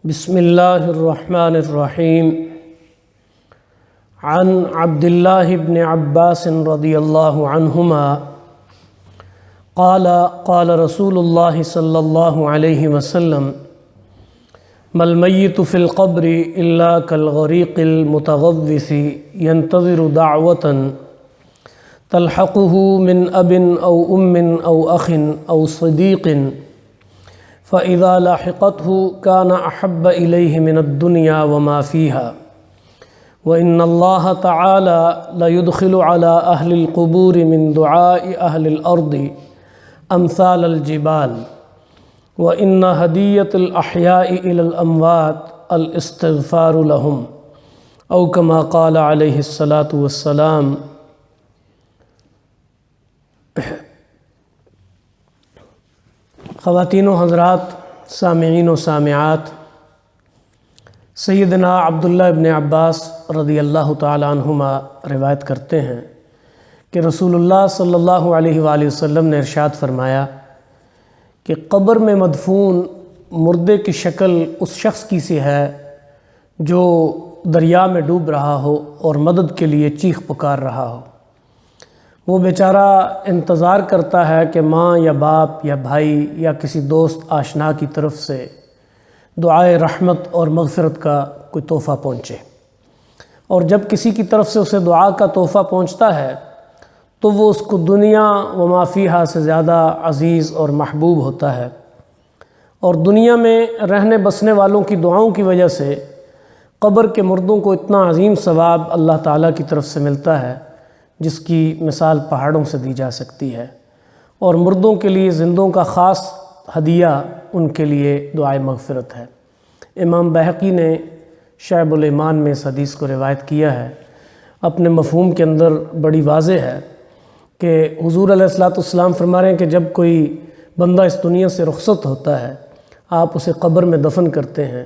بسم اللہ الرحمن الرحیم عن عبداللہ بن عباس رضی اللہ عنہما قال قال رسول اللہ صلی اللہ علیہ وسلم ما المیت فی القبر الا کالغریق المتغوث ينتظر دعوة تلحقه من اب او ام او اخ او صدیق فإذا لاحقته كان أحب إليه من الدنيا وما فيها وإن الله تعالى ليدخل على أهل القبور من دعاء أهل الأرض أمثال الجبال وإن هدية الأحياء إلى الأموات الاستغفار لهم أو كما قال عليه الصلاة والسلام۔ خواتین و حضرات، سامعین و سامعات، سیدنا عبداللہ ابن عباس رضی اللہ تعالی عنہما روایت کرتے ہیں کہ رسول اللہ صلی اللہ علیہ وآلہ وسلم نے ارشاد فرمایا کہ قبر میں مدفون مردے کی شکل اس شخص کی سی ہے جو دریا میں ڈوب رہا ہو اور مدد کے لیے چیخ پکار رہا ہو۔ وہ بیچارہ انتظار کرتا ہے کہ ماں یا باپ یا بھائی یا کسی دوست آشنا کی طرف سے دعائے رحمت اور مغفرت کا کوئی تحفہ پہنچے، اور جب کسی کی طرف سے اسے دعا کا تحفہ پہنچتا ہے تو وہ اس کو دنیا و ما فیہا سے زیادہ عزیز اور محبوب ہوتا ہے، اور دنیا میں رہنے بسنے والوں کی دعاؤں کی وجہ سے قبر کے مردوں کو اتنا عظیم ثواب اللہ تعالیٰ کی طرف سے ملتا ہے جس کی مثال پہاڑوں سے دی جا سکتی ہے، اور مردوں کے لیے زندوں کا خاص ہدیہ ان کے لیے دعائے مغفرت ہے۔ امام بہقی نے شعب الایمان میں اس حدیث کو روایت کیا ہے۔ اپنے مفہوم کے اندر بڑی واضح ہے کہ حضور علیہ السلام فرما رہے ہیں کہ جب کوئی بندہ اس دنیا سے رخصت ہوتا ہے، آپ اسے قبر میں دفن کرتے ہیں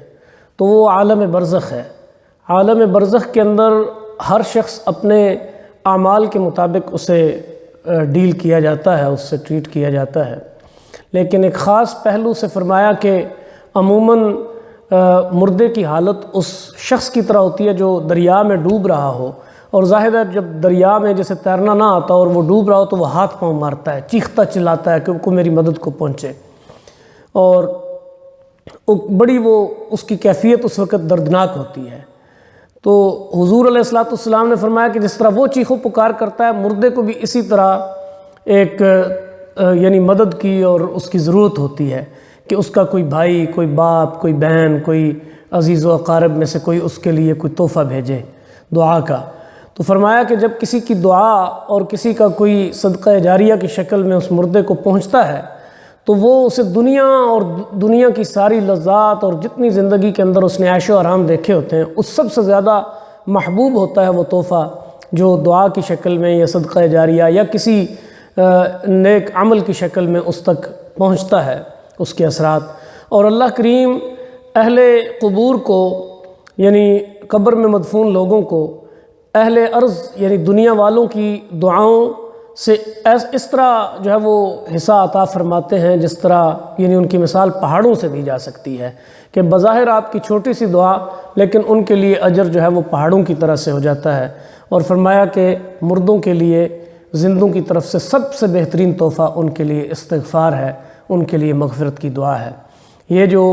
تو وہ عالم برزخ ہے۔ عالم برزخ کے اندر ہر شخص اپنے اعمال کے مطابق اسے ڈیل کیا جاتا ہے، اس سے ٹریٹ کیا جاتا ہے، لیکن ایک خاص پہلو سے فرمایا کہ عموماً مردے کی حالت اس شخص کی طرح ہوتی ہے جو دریا میں ڈوب رہا ہو، اور ظاہر ہے جب دریا میں جیسے تیرنا نہ آتا اور وہ ڈوب رہا ہو تو وہ ہاتھ پاؤں مارتا ہے، چیختا چلاتا ہے کہ میری مدد کو پہنچے، اور بڑی وہ اس کی کیفیت اس وقت دردناک ہوتی ہے۔ تو حضور علیہ السلام نے فرمایا کہ جس طرح وہ چیخو پکار کرتا ہے، مردے کو بھی اسی طرح ایک یعنی مدد کی اور اس کی ضرورت ہوتی ہے کہ اس کا کوئی بھائی، کوئی باپ، کوئی بہن، کوئی عزیز و اقارب میں سے کوئی اس کے لیے کوئی تحفہ بھیجے دعا کا۔ تو فرمایا کہ جب کسی کی دعا اور کسی کا کوئی صدقہ جاریہ کی شکل میں اس مردے کو پہنچتا ہے تو وہ اسے دنیا اور دنیا کی ساری لذات اور جتنی زندگی کے اندر اس نے عیش و آرام دیکھے ہوتے ہیں اس سب سے زیادہ محبوب ہوتا ہے وہ تحفہ جو دعا کی شکل میں یا صدقہ جاریہ یا کسی نیک عمل کی شکل میں اس تک پہنچتا ہے، اس کے اثرات۔ اور اللہ کریم اہل قبور کو یعنی قبر میں مدفون لوگوں کو اہل ارض یعنی دنیا والوں کی دعاؤں سے اس طرح جو ہے وہ حصہ عطا فرماتے ہیں جس طرح یعنی ان کی مثال پہاڑوں سے دی جا سکتی ہے کہ بظاہر آپ کی چھوٹی سی دعا لیکن ان کے لیے اجر جو ہے وہ پہاڑوں کی طرح سے ہو جاتا ہے۔ اور فرمایا کہ مردوں کے لیے زندوں کی طرف سے سب سے بہترین تحفہ ان کے لیے استغفار ہے، ان کے لیے مغفرت کی دعا ہے۔ یہ جو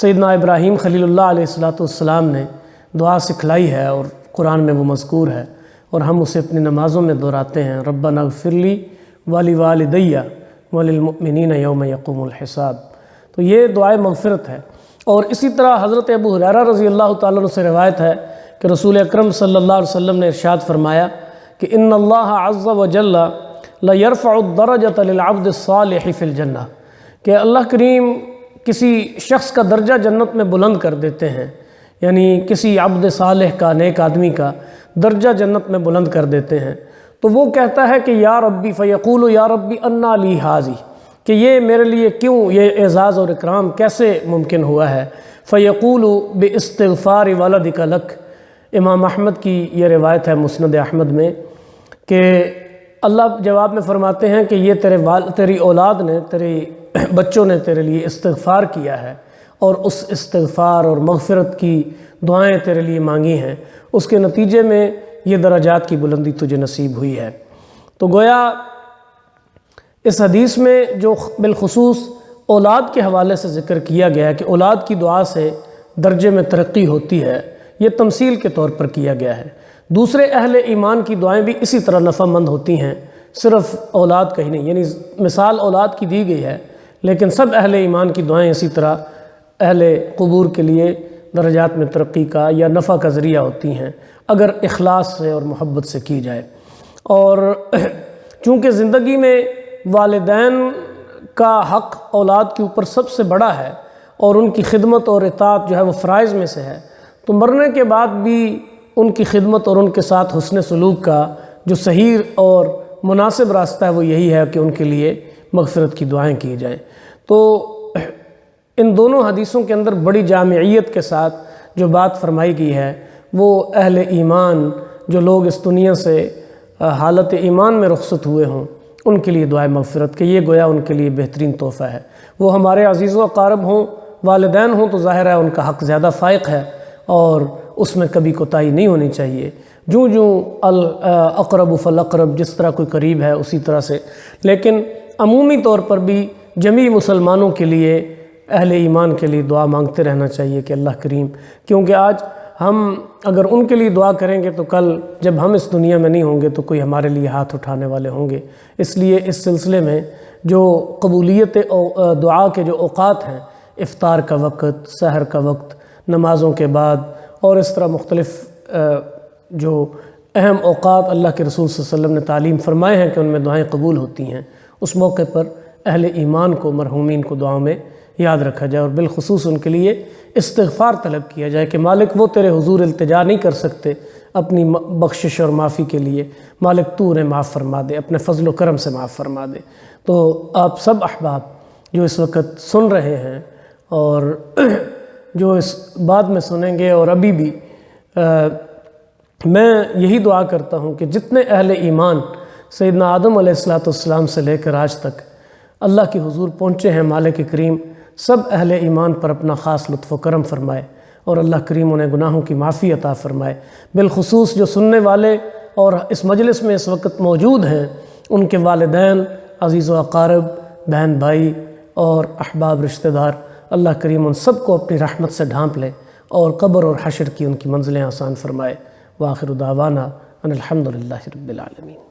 سیدنا ابراہیم خلیل اللہ علیہ السلام نے دعا سکھلائی ہے اور قرآن میں وہ مذکور ہے، اور ہم اسے اپنی نمازوں میں دہراتے ہیں، ربنا اغفر لی ولوالدی وللمؤمنین یوم یقوم الحساب۔ تو یہ دعائے مغفرت ہے۔ اور اسی طرح حضرت ابو ہریرہ رضی اللہ تعالیٰ عنہ سے روایت ہے کہ رسول اکرم صلی اللہ علیہ وسلم نے ارشاد فرمایا کہ ان اللہ عز وجل لیرفع الدرجۃ للعبد الصالح فی الجنہ، کہ اللہ کریم کسی شخص کا درجہ جنت میں بلند کر دیتے ہیں، یعنی کسی عبد صالح کا، نیک آدمی کا درجہ جنت میں بلند کر دیتے ہیں۔ تو وہ کہتا ہے کہ یا ربی، فیقول یا ربی انا لی حاذی، کہ یہ میرے لیے کیوں یہ اعزاز اور اکرام کیسے ممکن ہوا ہے؟ فیقول باستغفار ولدک لک، امام احمد کی یہ روایت ہے مسند احمد میں کہ اللہ جواب میں فرماتے ہیں کہ یہ تیری اولاد نے، تیری بچوں نے تیرے لیے استغفار کیا ہے، اور اس استغفار اور مغفرت کی دعائیں تیرے لیے مانگی ہیں، اس کے نتیجے میں یہ درجات کی بلندی تجھے نصیب ہوئی ہے۔ تو گویا اس حدیث میں جو بالخصوص اولاد کے حوالے سے ذکر کیا گیا ہے کہ اولاد کی دعا سے درجے میں ترقی ہوتی ہے، یہ تمثیل کے طور پر کیا گیا ہے۔ دوسرے اہل ایمان کی دعائیں بھی اسی طرح نفع مند ہوتی ہیں، صرف اولاد کا ہی نہیں، یعنی مثال اولاد کی دی گئی ہے، لیکن سب اہل ایمان کی دعائیں اسی طرح اہل قبور کے لیے درجات میں ترقی کا یا نفع کا ذریعہ ہوتی ہیں اگر اخلاص سے اور محبت سے کی جائے۔ اور چونکہ زندگی میں والدین کا حق اولاد کے اوپر سب سے بڑا ہے اور ان کی خدمت اور اطاعت جو ہے وہ فرائض میں سے ہے، تو مرنے کے بعد بھی ان کی خدمت اور ان کے ساتھ حسن سلوک کا جو صحیح اور مناسب راستہ ہے وہ یہی ہے کہ ان کے لیے مغفرت کی دعائیں کی جائیں۔ تو ان دونوں حدیثوں کے اندر بڑی جامعیت کے ساتھ جو بات فرمائی گئی ہے وہ اہل ایمان جو لوگ اس دنیا سے حالت ایمان میں رخصت ہوئے ہوں ان کے لیے دعائے مغفرت کہ یہ گویا ان کے لیے بہترین تحفہ ہے۔ وہ ہمارے عزیز و اقارب ہوں، والدین ہوں تو ظاہر ہے ان کا حق زیادہ فائق ہے اور اس میں کبھی کوتاہی نہیں ہونی چاہیے، جو الاقرب فالاقرب، جس طرح کوئی قریب ہے اسی طرح سے، لیکن عمومی طور پر بھی جمیع مسلمانوں کے لیے اہل ایمان کے لیے دعا مانگتے رہنا چاہیے کہ اللہ کریم، کیونکہ آج ہم اگر ان کے لیے دعا کریں گے تو کل جب ہم اس دنیا میں نہیں ہوں گے تو کوئی ہمارے لیے ہاتھ اٹھانے والے ہوں گے۔ اس لیے اس سلسلے میں جو قبولیت دعا کے جو اوقات ہیں، افطار کا وقت، سحر کا وقت، نمازوں کے بعد اور اس طرح مختلف جو اہم اوقات اللہ کے رسول صلی اللہ علیہ وسلم نے تعلیم فرمائے ہیں کہ ان میں دعائیں قبول ہوتی ہیں، اس موقع پر اہل ایمان کو، مرحومین کو دعاؤں میں یاد رکھا جائے اور بالخصوص ان کے لیے استغفار طلب کیا جائے کہ مالک وہ تیرے حضور التجا نہیں کر سکتے اپنی بخشش اور معافی کے لیے، مالک تو انہیں معاف فرما دے، اپنے فضل و کرم سے معاف فرما دے۔ تو آپ سب احباب جو اس وقت سن رہے ہیں اور جو اس بعد میں سنیں گے اور ابھی بھی، میں یہی دعا کرتا ہوں کہ جتنے اہل ایمان سیدنا آدم علیہ السلام سے لے کر آج تک اللہ کے حضور پہنچے ہیں، مالک کریم سب اہل ایمان پر اپنا خاص لطف و کرم فرمائے اور اللہ کریم انہیں گناہوں کی معافی عطا فرمائے۔ بالخصوص جو سننے والے اور اس مجلس میں اس وقت موجود ہیں، ان کے والدین، عزیز و اقارب، بہن بھائی اور احباب رشتہ دار، اللہ کریم ان سب کو اپنی رحمت سے ڈھانپ لے اور قبر اور حشر کی ان کی منزلیں آسان فرمائے۔ وآخر دعوانا ان الحمد للہ رب العالمین۔